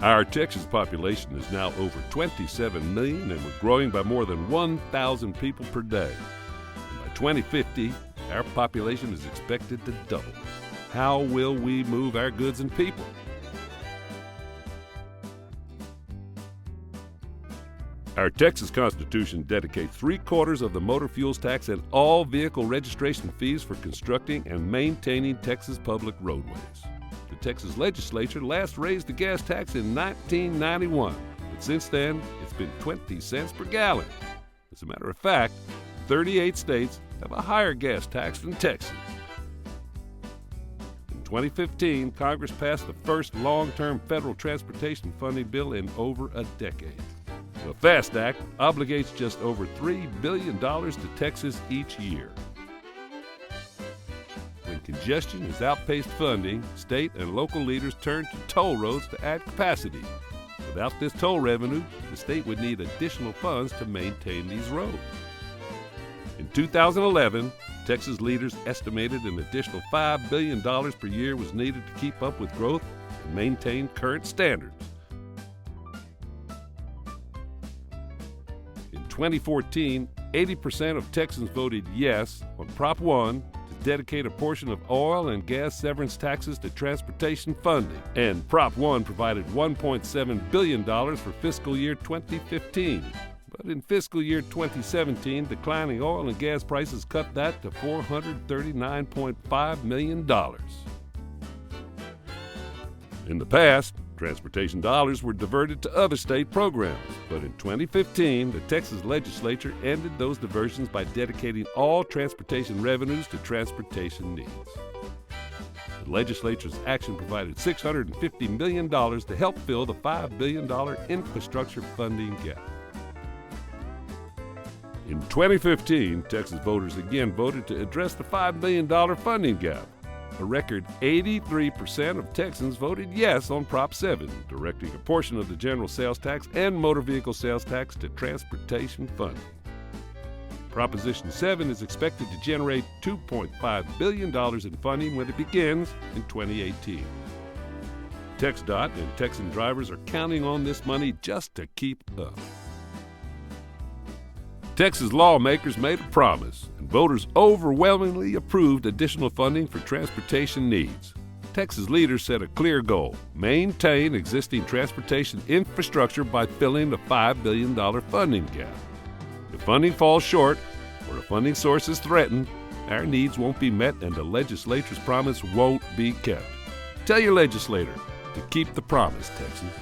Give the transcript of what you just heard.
Our Texas population is now over 27 million, and we're growing by more than 1,000 people per day. And by 2050, our population is expected to double. How will we move our goods and people? Our Texas Constitution dedicates 3/4 of the motor fuels tax and all vehicle registration fees for constructing and maintaining Texas public roadways. The Texas legislature last raised the gas tax in 1991, but since then, it's been 20 cents per gallon. As a matter of fact, 38 states have a higher gas tax than Texas. In 2015, Congress passed the first long-term federal transportation funding bill in over a decade. The FAST Act obligates just over $3 billion to Texas each year. When congestion has outpaced funding, state and local leaders turn to toll roads to add capacity. Without this toll revenue, the state would need additional funds to maintain these roads. In 2011, Texas leaders estimated an additional $5 billion per year was needed to keep up with growth and maintain current standards. In 2014, 80% of Texans voted yes on Prop 1 to dedicate a portion of oil and gas severance taxes to transportation funding. And Prop 1 provided $1.7 billion for fiscal year 2015. But in fiscal year 2017, declining oil and gas prices cut that to $439.5 million. In the past, transportation dollars were diverted to other state programs, but in 2015, the Texas legislature ended those diversions by dedicating all transportation revenues to transportation needs. The legislature's action provided $650 million to help fill the $5 billion infrastructure funding gap. In 2015, Texas voters again voted to address the $5 billion funding gap. A record 83% of Texans voted yes on Prop 7, directing a portion of the general sales tax and motor vehicle sales tax to transportation funding. Proposition 7 is expected to generate $2.5 billion in funding when it begins in 2018. TxDOT and Texan drivers are counting on this money just to keep up. Texas lawmakers made a promise, and voters overwhelmingly approved additional funding for transportation needs. Texas leaders set a clear goal: maintain existing transportation infrastructure by filling the $5 billion funding gap. If funding falls short or a funding source is threatened, our needs won't be met and the legislature's promise won't be kept. Tell your legislator to keep the promise, Texas.